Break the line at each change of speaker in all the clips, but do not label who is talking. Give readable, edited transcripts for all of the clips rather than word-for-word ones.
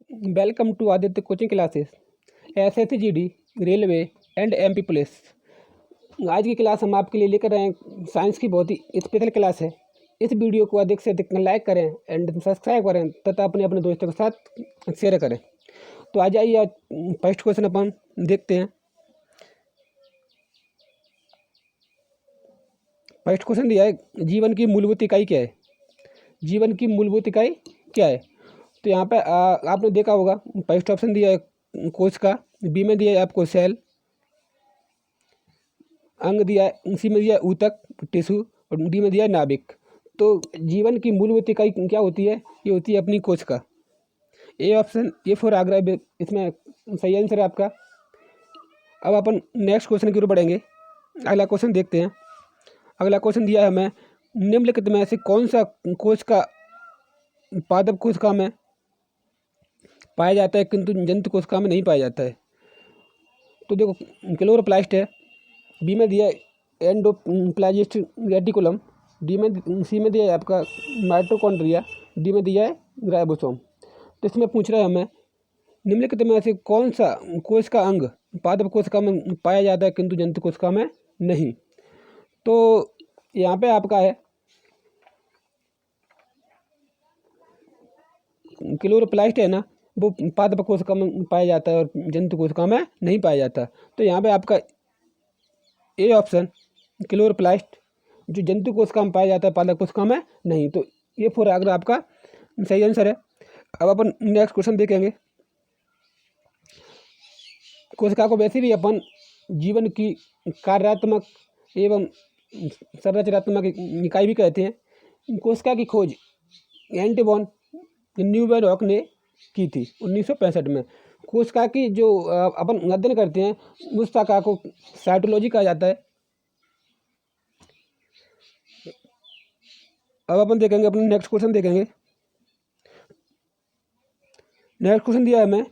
Welcome to Aditya coaching classes SSC GD railway and MP police. आज की class हम आपके लिए लेकर आए हैं। साइंस की बहुत ही स्पेशल क्लास है। इस वीडियो को अधिक से अधिक लाइक करें एंड सब्सक्राइब करें तथा अपने अपने दोस्तों के साथ शेयर करें। तो आ जाइए, आज फर्स्ट क्वेश्चन अपन देखते हैं। फर्स्ट क्वेश्चन दिया है, जीवन की मूलभूत इकाई क्या है। जीवन की मूलभूत इकाई क्या है। तो यहाँ पे आपने देखा होगा, फर्स्ट ऑप्शन दिया है कोशिका, बी में दिया है आपको सेल, अंग दिया है, सी में दिया है ऊतक टिश्यू और डी में दिया है नाभिक। तो जीवन की मूलभूत इकाई क्या होती है, ये होती है अपनी कोशिका। A option A for Agra इसमें सही आंसर है आपका। अब अपन नेक्स्ट क्वेश्चन की ओर बढ़ेंगे। अगला क्वेश्चन देखते हैं। अगला क्वेश्चन दिया है हमें, निम्नलिखित में से कौन सा कोशिका पादप कोशिका में पाया जाता है किंतु जंतु कोशिका में नहीं पाया जाता है। तो देखो, क्लोरोप्लास्ट है, बी में दिया है एंडोप्लाज्मिक रेटिकुलम, सी में दिया है आपका माइटोकॉन्ड्रिया, डी में दिया है राइबोसोम। तो इसमें पूछ रहा है हमें, निम्नलिखित में से कौन सा कोशिका अंग पादप कोशिका में पाया जाता है किंतु जंतु कोशिका में नहीं। तो यहाँ पे आपका है क्लोरोप्लास्ट है ना, वो पादप कोशिका में पाया जाता है और जंतु कोशिका में नहीं पाया जाता। तो यहाँ पे आपका ए ऑप्शन क्लोरोप्लास्ट जो जंतु कोशिका में पाया जाता है, पादप कोशिका में नहीं। तो ये फोर अगर आपका सही आंसर है। अब अपन नेक्स्ट क्वेश्चन देखेंगे। कोशिका को वैसे भी अपन जीवन की कार्यात्मक एवं संरचनात्मक इकाई भी कहते हैं। कोशिका की खोज एंटोन न्यूबेरॉक ने की थी 1965 में। कोशिका की जो अपन अध्ययन करते हैं उस शाखा को साइटोलॉजी कहा जाता है। अब अपन देखेंगे, अपने नेक्स्ट क्वेश्चन देखेंगे। नेक्स्ट क्वेश्चन दिया है हमें,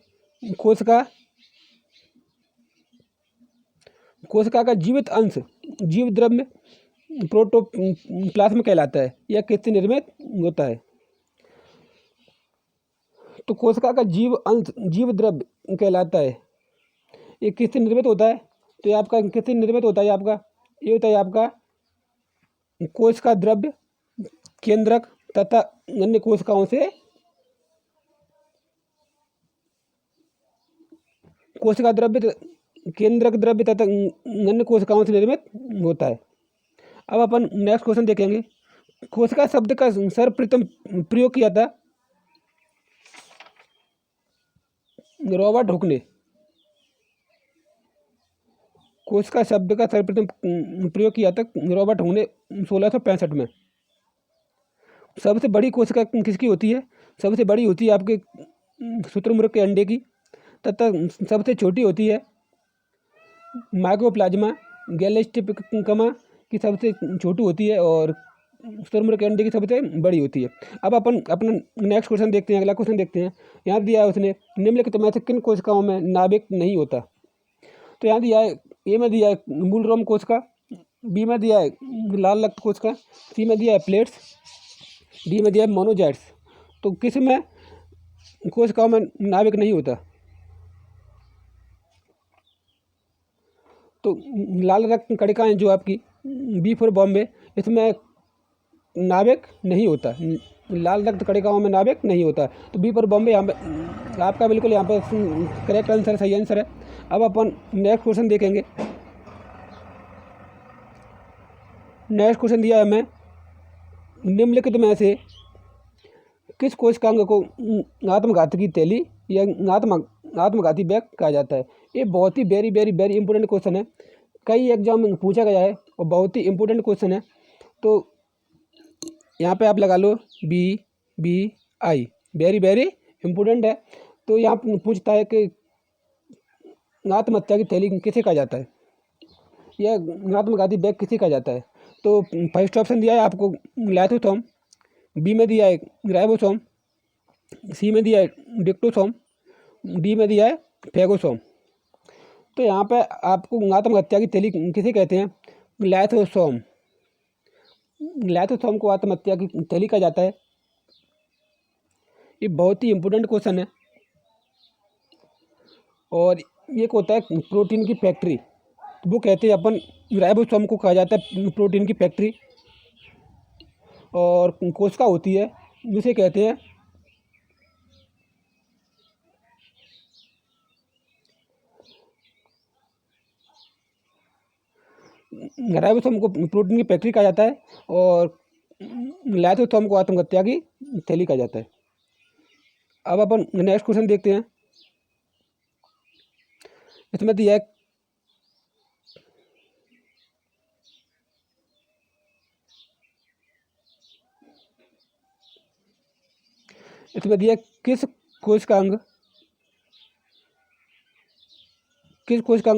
कोशिका का जीवित अंश जीव द्रव्य प्रोटोप्लाज्म कहलाता है। यह किससे निर्मित होता है। तो कोशिका का जीव अंश जीव द्रव्य कहलाता है। ये किससे निर्मित होता है। तो ये आपका किससे निर्मित होता है, आपका ये होता है आपका कोशिका द्रव्य, केंद्रक तथा अन्य कोशिकाओं से। कोशिका द्रव्य, केंद्रक द्रव्य तथा अन्य कोशिकाओं से निर्मित होता है। अब अपन नेक्स्ट क्वेश्चन देखेंगे। कोशिका शब्द का सर्वप्रथम प्रयोग किया था रॉबर्ट हुक ने। कोशिका शब्द का सर्वप्रथम प्रयोग किया था रॉबर्ट हुक ने 1665 में। सबसे बड़ी कोशिका किसकी होती है। सबसे बड़ी होती है आपके शुतुरमुर्ग के अंडे की, तथा सबसे छोटी होती है माइकोप्लाज्मा गैलेक्टिकमा की, सबसे छोटी होती है, और शुतुरमुर्ग के अंडे की सबसे बड़ी होती है। अब अपन अपना नेक्स्ट क्वेश्चन देखते हैं। अगला क्वेश्चन देखते हैं। यहाँ दिया है उसने, निम्नलिखित में से किन कोशिकाओं में नाभिक नहीं होता। तो यहाँ दिया है, ए में दिया है मूलरोम कोशिका, बी में दिया है लाल रक्त कोशिका, सी में दिया है प्लेट्स, डी में दिया है मोनोजाइट्स। तो किस में कोशिकाओं में नाभिक नहीं होता। तो लाल रक्त कणिकाएं जो आपकी बी फॉर बॉम्बे, इसमें नाभिक नहीं होता। लाल रक्त कणिकाओं में नाभिक नहीं होता। तो बी फॉर बॉम्बे यहाँ पे आपका बिल्कुल यहाँ पे करेक्ट आंसर, सही आंसर है। अब अपन नेक्स्ट क्वेश्चन देखेंगे। नेक्स्ट क्वेश्चन दिया है हमें, निम्नलिखित में से किस कोशिकांग को आत्मघाती की थैली या आत्मघाती बैग कहा जाता है। ये बहुत ही very very very important question है। कई एग्जाम में पूछा गया है और बहुत ही इंपॉर्टेंट क्वेश्चन है। तो यहाँ पे आप लगा लो BBI, वेरी वेरी इंपॉर्टेंट है। तो यहाँ पूछता है कि आत्महत्या की थैली किसे कहा जाता है, या आत्मघाती बैग किसे कहा जाता है। तो फर्स्ट ऑप्शन दिया है आपको लाइसोसोम, बी में दिया है राइबोसोम, सी में दिया है डिक्टोसोम, डी में दिया है फेगोसोम। तो यहाँ पे आपको आत्महत्या की थैली किसे कहते हैं, लाइसोसोम। लाइसोसोम को आत्महत्या की थैली कहा जाता है। ये बहुत ही इंपॉर्टेंट क्वेश्चन है। और एक होता है प्रोटीन की फैक्ट्री। तो वो कहते हैं अपन राइबोसोम को कहा जाता है प्रोटीन की फैक्ट्री। और कोशिका होती है जिसे कहते हैं राइबोसोम को प्रोटीन की फैक्ट्री कहा जाता है और लाइसोसोम को आत्महत्या की थैली कहा जाता है। अब अपन नेक्स्ट क्वेश्चन देखते हैं। इसमें दिया है किस कोशिकांग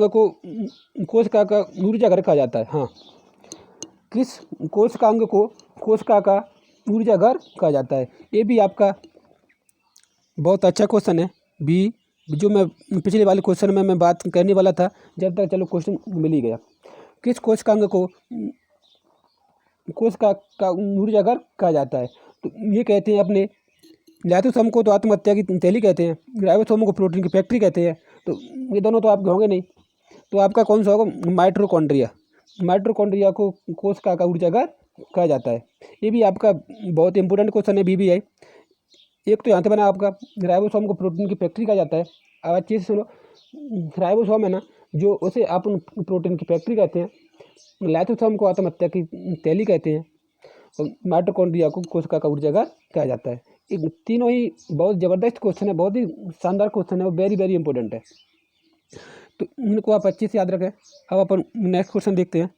को कोशिका का ऊर्जा घर कहा जाता है। हाँ, किस कोशिकांग को कोशिका का ऊर्जा घर कहा जाता है। ये भी आपका बहुत अच्छा क्वेश्चन है बी, जो मैं पिछले वाले क्वेश्चन में मैं बात करने वाला था, जब तक चलो क्वेश्चन मिल ही गया। किस कोशिकांग को कोशिका का ऊर्जा घर कहा जाता है। तो ये कहते हैं अपने लाइसोसोम को तो आत्महत्या की थैली कहते हैं, राइबोसोम को प्रोटीन की फैक्ट्री कहते हैं। तो ये दोनों तो आपके होंगे नहीं, तो आपका कौन सा होगा? माइटोकॉन्ड्रिया। माइटोकॉन्ड्रिया को कोशिका का ऊर्जा घर कहा जाता है। ये भी आपका बहुत इंपॉर्टेंट क्वेश्चन है भी है। एक तो यहाँ से बना आपका राइबोसोम को प्रोटीन की फैक्ट्री कहा जाता है। अब अच्छे से सुनो, राइबोसोम है ना, जो उसे अपन प्रोटीन की फैक्ट्री कहते हैं, लाइसोसोम को आत्महत्या की थैली कहते हैं, और माइटोकॉन्ड्रिया को कोशिका का ऊर्जा घर कहा जाता है। ये तीनों ही बहुत ज़बरदस्त क्वेश्चन है, बहुत ही शानदार क्वेश्चन है, वो वेरी वेरी इंपॉर्टेंट है, तो इनको आप अच्छे से याद रखें। अब अपन नेक्स्ट क्वेश्चन देखते हैं।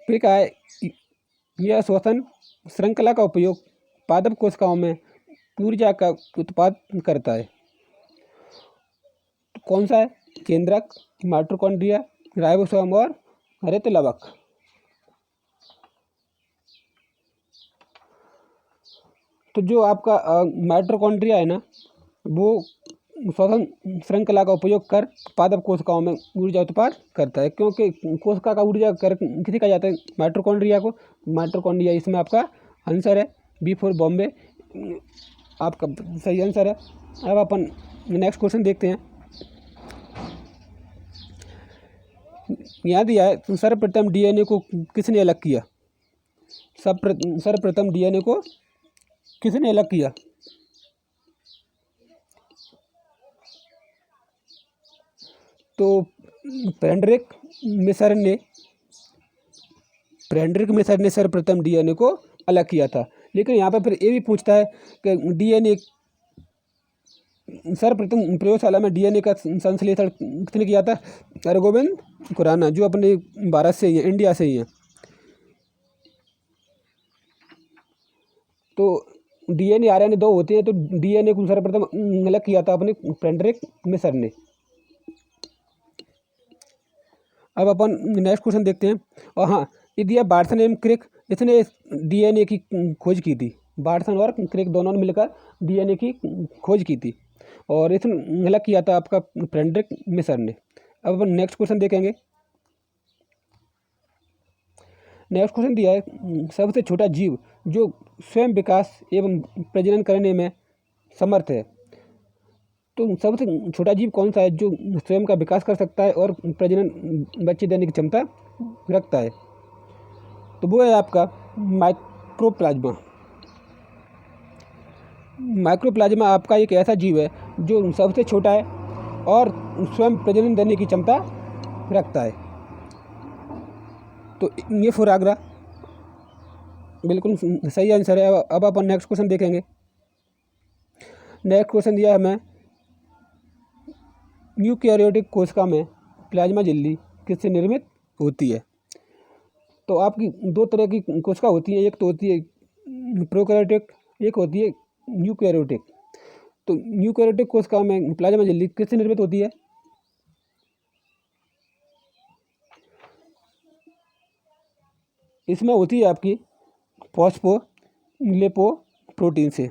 फिर क्या है, यह श्वसन श्रृंखला का उपयोग पादप कोशिकाओं में ऊर्जा का उत्पादन करता है। तो कौन सा है? केंद्रक, माइटोकॉन्ड्रिया, राइबोसोम और हरित लवक। तो जो आपका माइटोकॉन्ड्रिया है ना, वो श्वसन श्रृंखला का उपयोग कर पादप कोशिकाओं में ऊर्जा उत्पादन करता है। क्योंकि कोशिका का ऊर्जा कर किसी कहा जाता है? माइटोकॉन्ड्रिया को। माइटोकॉन्ड्रिया इसमें आपका आंसर है बी फॉर बॉम्बे, आपका सही आंसर है। अब अपन नेक्स्ट क्वेश्चन देखते हैं। यहाँ दिया है सर्वप्रथम डीएनए को किसने अलग किया? सर्वप्रथम डीएनए को किसने अलग किया? तो फ्रेडरिक मिसर ने सर्वप्रथम डीएनए को अलग किया था। लेकिन यहाँ पर फिर ये भी पूछता है कि डीएनए सर्वप्रथम प्रयोगशाला में डीएनए का संश्लेषण किसने किया था? हरगोविंद खुराना, जो अपने भारत से ही है, इंडिया से ही है। तो डीएनए आरएनए दो होते हैं, तो डीएनए को सर्वप्रथम अलग किया था अपने फ्रेडरिक मिसर ने। अब अपन नेक्स्ट क्वेश्चन देखते हैं। और हाँ, ये दिया वाटसन एवं क्रिक, इसने डीएनए की खोज की थी। वाटसन और क्रिक दोनों ने मिलकर डीएनए की खोज की थी, और इसने अलग किया था आपका फ्रेडरिक मिसर ने। अब अपन नेक्स्ट क्वेश्चन देखेंगे। नेक्स्ट क्वेश्चन दिया है सबसे छोटा जीव जो स्वयं विकास एवं प्रजनन करने में समर्थ है। तो सबसे छोटा जीव कौन सा है जो स्वयं का विकास कर सकता है और प्रजनन बच्चे देने की क्षमता रखता है? तो वो है आपका माइक्रोप्लाज्मा। माइक्रोप्लाज्मा आपका एक ऐसा जीव है जो सबसे छोटा है और स्वयं प्रजनन देने की क्षमता रखता है। तो ये फॉर आगरा बिल्कुल सही आंसर है। अब अपन नेक्स्ट क्वेश्चन देखेंगे। नेक्स्ट क्वेश्चन दिया है हमें, यूकैरियोटिक कोशिका में प्लाज्मा झिल्ली किससे निर्मित होती है? तो आपकी दो तरह की कोशिका होती है, एक तो होती है प्रोकैरियोटिक, एक होती है यूकैरियोटिक। तो यूकैरियोटिक कोशिका में प्लाज्मा झिल्ली किससे निर्मित होती है? इसमें होती है आपकी फॉस्फोलिपोप्रोटीन से।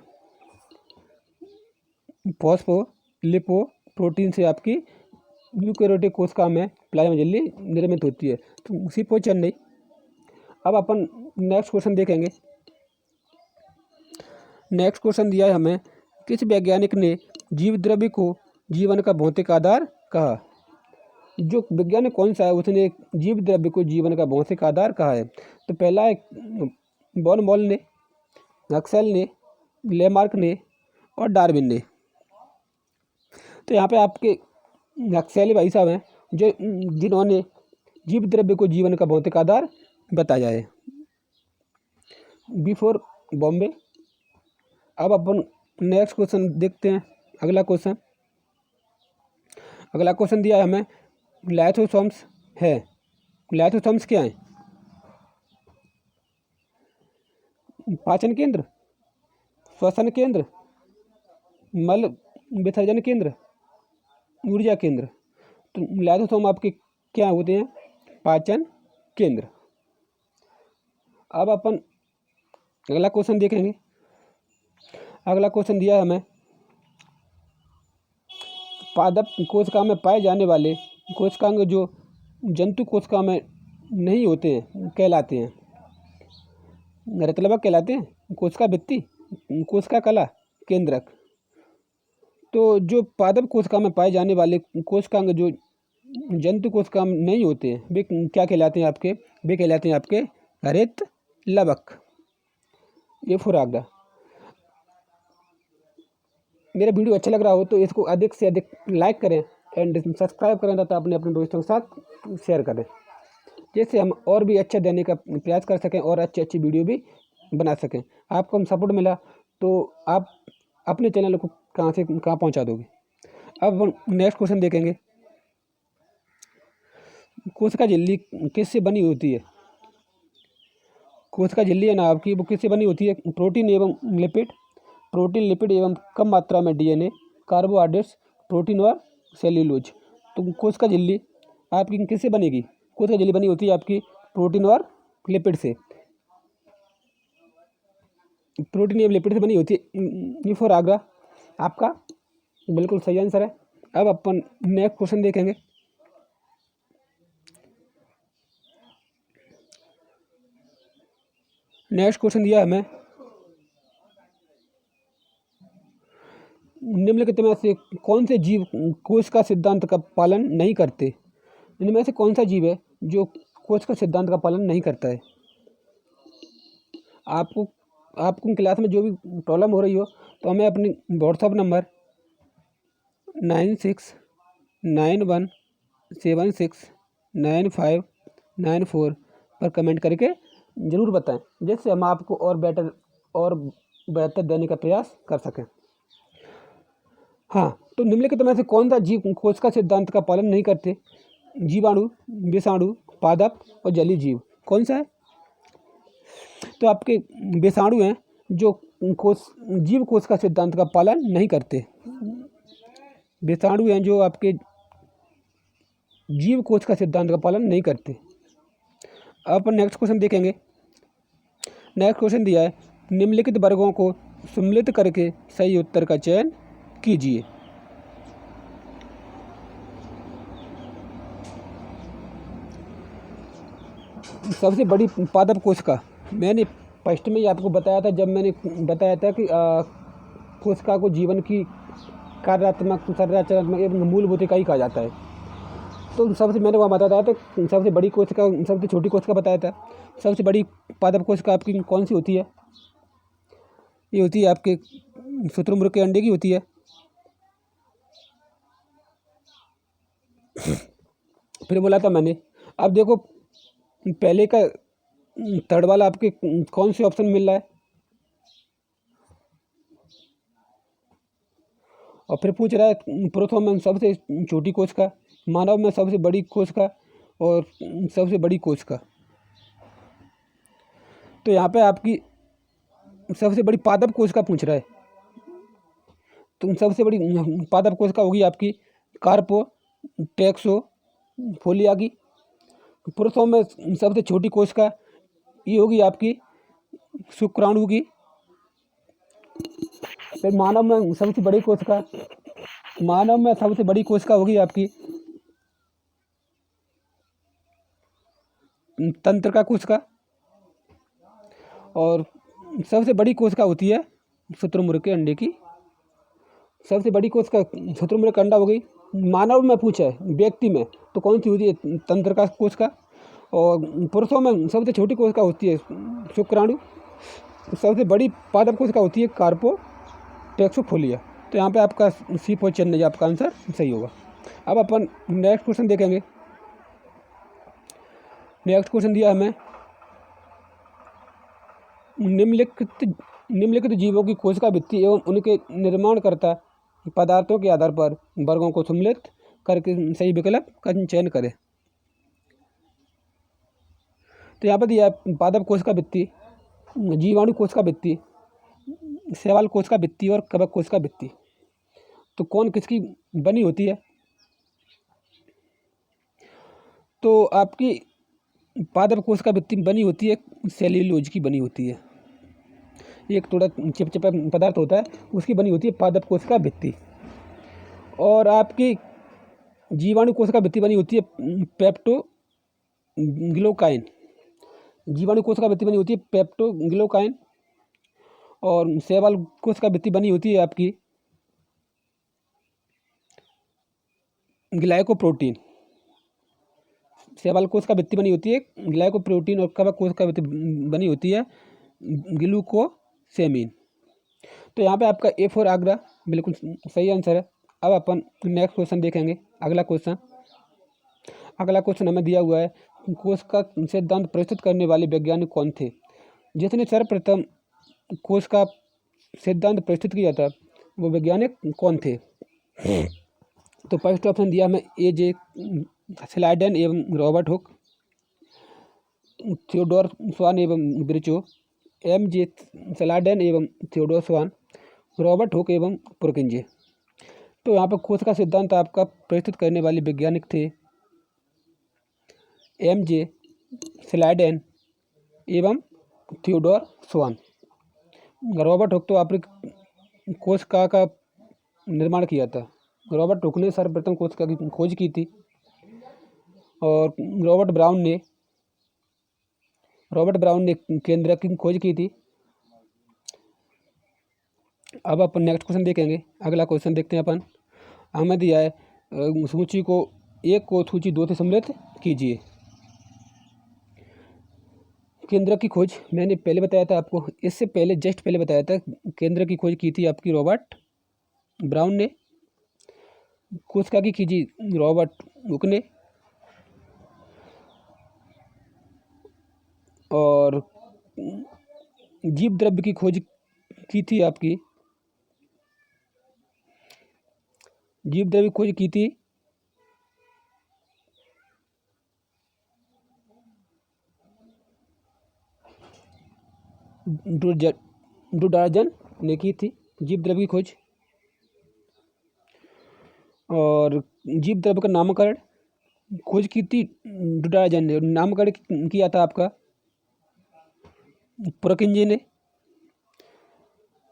फॉस्फोलिपोप्रोटीन से आपकी यूकैरियोटिक कोशिका में प्लाज्मा झिल्ली निर्मित होती है। तो उसी पर चल नहीं। अब अपन नेक्स्ट क्वेश्चन देखेंगे। नेक्स्ट क्वेश्चन दिया है हमें किस वैज्ञानिक ने जीव द्रव्य को जीवन का भौतिक आधार कहा? जो वैज्ञानिक कौन सा है उसने जीव द्रव्य को जीवन का भौतिक आधार कहा है? तो पहला है बॉन मॉल ने, नक्सल ने, लेमार्क ने और डार्विन ने। तो यहाँ पे आपके नक्सली भाई साहब हैं जो जिन्होंने जीव द्रव्य को जीवन का भौतिक आधार बताया है। बिफोर बॉम्बे। अब अपन नेक्स्ट क्वेश्चन देखते हैं। अगला क्वेश्चन दिया है हमें लाइसोसोम्स है। लाइसोसोम्स क्या है? पाचन केंद्र, श्वसन केंद्र, मल विसर्जन केंद्र, ऊर्जा केंद्र। तो लाइसोसोम आपके क्या होते हैं? पाचन केंद्र। अब अपन अगला क्वेश्चन देखेंगे। अगला क्वेश्चन दिया है हमें पादप कोशिका में पाए जाने वाले कोशिकांग जो जंतु कोशिका में नहीं होते हैं कहलाते हैं? रतलभक कहलाते हैं, कोशिका भित्ति, कोशिका कला, केंद्रक। तो जो पादप कोशिका में पाए जाने वाले कोशिकांग जो जंतु कोशिका में नहीं होते हैं वे क्या कहलाते हैं आपके? वे कहलाते हैं आपके हरितलभक। ये फुरागदा। मेरा वीडियो अच्छा लग रहा हो तो इसको अधिक से अधिक लाइक करें एंड सब्सक्राइब करें तथा अपने दोस्तों के साथ शेयर करें, जैसे हम और भी अच्छा देने का प्रयास कर सकें और अच्छी वीडियो भी बना सकें। आपको हम सपोर्ट मिला तो आप अपने चैनल को कहाँ से कहाँ पहुँचा दोगे। अब हम नेक्स्ट क्वेश्चन देखेंगे। कोशिका झिल्ली किससे बनी होती है? कोशिका झिल्ली है ना आपकी, वो किससे बनी होती है? प्रोटीन एवं लिपिड, लिपिड एवं कम मात्रा में डीएनए, कार्बोहाइड्रेट्स, प्रोटीन और सेल्यूलोज। तो कोशिका झिल्ली आपकी किससे बनेगी? कोशिका झिल्ली बनी होती है आपकी प्रोटीन और लिपिड से। प्रोटीन एवं लिपिड से बनी होती है। ये फॉर आगरा आपका बिल्कुल सही आंसर है। अब अपन नेक्स्ट क्वेश्चन देखेंगे। नेक्स्ट क्वेश्चन दिया हमें निम्नलिखित में से कौन से जीव कोशिका सिद्धांत का पालन नहीं करते? इनमें से कौन सा जीव है जो कोशिका सिद्धांत का पालन नहीं करता है? आपको क्लास में जो भी प्रॉब्लम हो रही हो तो हमें अपनी व्हाट्सएप नंबर 9691769594 पर कमेंट करके ज़रूर बताएं, जिससे हम आपको और बेहतर देने का प्रयास कर सकें। हाँ, तो निम्नलिखित में से कौन सा जीव कोशिका सिद्धांत का पालन नहीं करते? जीवाणु, विषाणु, पादप और जलीय जीव। कौन सा है? तो आपके विषाणु हैं जो जीव कोशिका सिद्धांत का पालन नहीं करते। विषाणु हैं जो आपके जीव कोशिका सिद्धांत का पालन नहीं करते। अब अपन नेक्स्ट क्वेश्चन देखेंगे। नेक्स्ट क्वेश्चन दिया है निम्नलिखित वर्गों को सम्मिलित करके सही उत्तर का चयन कीजिए। सबसे बड़ी पादप कोशिका, मैंने फर्स्ट में ही आपको बताया था जब मैंने बताया था कि कोशिका को जीवन की कार्यात्मक, संरचनात्मक एवं मूलभूत इकाई कहा जाता है। तो सबसे मैंने वहाँ बताया था सबसे बड़ी कोशिका, सबसे छोटी कोशिका बताया था। सबसे बड़ी पादप कोशिका आपकी कौन सी होती है? ये होती है आपके शुतुरमुर्ग के अंडे की होती है। फिर बोला था मैंने। अब देखो पहले का थर्ड वाला आपके कौन से ऑप्शन मिल रहा है, और फिर पूछ रहा है प्रोथोम में सबसे छोटी कोशिका, मानव में सबसे बड़ी कोशिका और सबसे बड़ी कोशिका। तो यहाँ पे आपकी सबसे बड़ी पादप कोशिका पूछ रहा है, तो सबसे बड़ी पादप कोशिका होगी आपकी कार्पो टैक्सो फोलिया की। पुरुषों में सबसे छोटी कोशिका ये होगी आपकी शुक्राणु की। फिर मानव में सबसे बड़ी कोशिका होगी आपकी तंत्रिका कोशिका, और सबसे बड़ी कोशिका होती है शुतुरमुर्ग के अंडे की सबसे बड़ी कोश का शत्रुमुख कंडा हो गई। मानव में पूछा है, व्यक्ति में तो कौन सी होती है तंत्रिका कोश का। और पुरुषों में सबसे छोटी कोश का होती है शुक्राणु। सबसे बड़ी पादप कोश का होती है कार्पोटैक्सोफोलिया। तो यहाँ पे आपका C4 चेन्नई आपका आंसर सही होगा। अब अपन नेक्स्ट क्वेश्चन देखेंगे। नेक्स्ट क्वेश्चन दिया हमें, निम्नलिखित जीवों की कोशिका भित्ति एवं उनके निर्माणकर्ता पदार्थों के आधार पर वर्गों को सम्मिलित करके सही विकल्प का चयन करें। तो यहाँ पर दिया पादप कोशिका भित्ति, जीवाणु कोशिका भित्ति, शैवाल कोशिका भित्ति और कवक कोशिका भित्ति। तो कौन किसकी बनी होती है? तो आपकी पादप कोशिका भित्ति बनी होती है सेल्यूलोज की बनी होती है। एक थोड़ा चिपचिपा पदार्थ होता है, उसकी बनी होती है पादप कोशिका भित्ति। और आपकी जीवाणु कोशिका भित्ति बनी होती है पेप्टोग्लिकाइन। जीवाणु कोशिका भित्ति बनी होती है पेप्टोग्लिकाइन। और शैवाल कोशिका भित्ति बनी होती है आपकी ग्लाइकोप्रोटीन। शैवाल कोशिका भित्ति बनी होती है ग्लाइकोप्रोटीन और कवक कोशिका भित्ति बनी होती है ग्लूकोसेमिन। तो यहाँ पे आपका A4 आगरा बिल्कुल सही आंसर है। अब अपन नेक्स्ट क्वेश्चन देखेंगे। अगला क्वेश्चन हमें दिया हुआ है, कोश का सिद्धांत प्रस्तुत करने वाले वैज्ञानिक कौन थे? जिसने सर्वप्रथम कोश का सिद्धांत प्रस्तुत किया था वो वैज्ञानिक कौन थे? तो फर्स्ट ऑप्शन दिया हमें A.J. स्लाइडेन एवं रॉबर्ट हुक, थियोडोर स्वान एवं ब्रिचो, M.J. स्लाइडेन एवं थियोडोर स्वान, रॉबर्ट हुक एवं पुरकिंजे। तो यहाँ पर कोश का सिद्धांत आपका प्रस्तुत करने वाले वैज्ञानिक थे M.J. स्लाइडेन एवं थियोडोर स्वान। रॉबर्ट हुक तो आपने कोशिका का निर्माण किया था। रॉबर्ट हुक ने सर्वप्रथम कोशिका की खोज की थी। और रॉबर्ट ब्राउन ने केंद्रक की खोज की थी। अब अपन नेक्स्ट क्वेश्चन देखेंगे। अगला क्वेश्चन देखते हैं अपन। हमें दिया है सूची को 1 को सूची 2 से सम्मिलित कीजिए। केंद्रक की खोज मैंने पहले बताया था आपको, इससे पहले जस्ट पहले बताया था केंद्रक की खोज की थी आपकी रॉबर्ट ब्राउन ने। कोशिका की खोजी रॉबर्ट हुक ने। और जीव द्रव्य की खोज की थी आपकी, जीव द्रव्य खोज की थी डुडार्जन ने की थी जीव द्रव्य की खोज। और जीव द्रव्य का नामकरण खोज की थी डुडार्जन ने। नामकरण किया था आपका पुरकिंजे ने।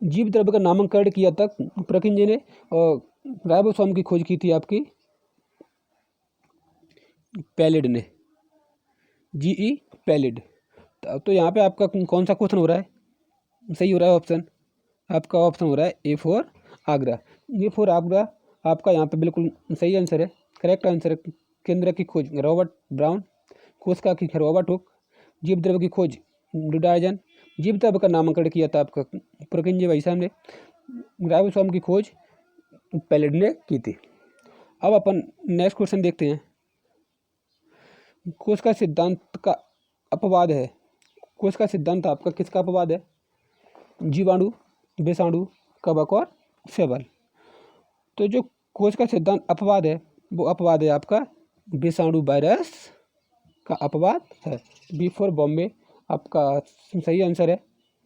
जीव द्रव्य का नामकरण किया था पुरकिंजे ने। और राइबोसोम की खोज की थी आपकी पैलिड ने, G.E. पैलिड। तो यहाँ पे आपका कौन सा क्वेश्चन हो रहा है? सही हो रहा है ऑप्शन, आपका ऑप्शन हो रहा है A4 आगरा। A4 आगरा आपका यहाँ पे बिल्कुल सही आंसर है, करेक्ट आंसर है। केंद्र की खोज रॉबर्ट ब्राउन, कोशिका की रॉबर्ट हुक, जीव द्रव्य की खोज डुडार्जन, जीव द्रव्य का नामकरण किया था आपका पुरकिंजे भाई साहब ने, राइबोसोम की खोज पैलिड ने की थी। अब अपन नेक्स्ट क्वेश्चन देखते हैं। कोश का सिद्धांत का अपवाद है। कोश का सिद्धांत आपका किसका अपवाद है? जीवाणु, विषाणु, कवक और शैवाल। तो जो कोश का सिद्धांत अपवाद है वो अपवाद है आपका विषाणु वायरस का अपवाद है। B4 बॉम्बे आपका सही आंसर है।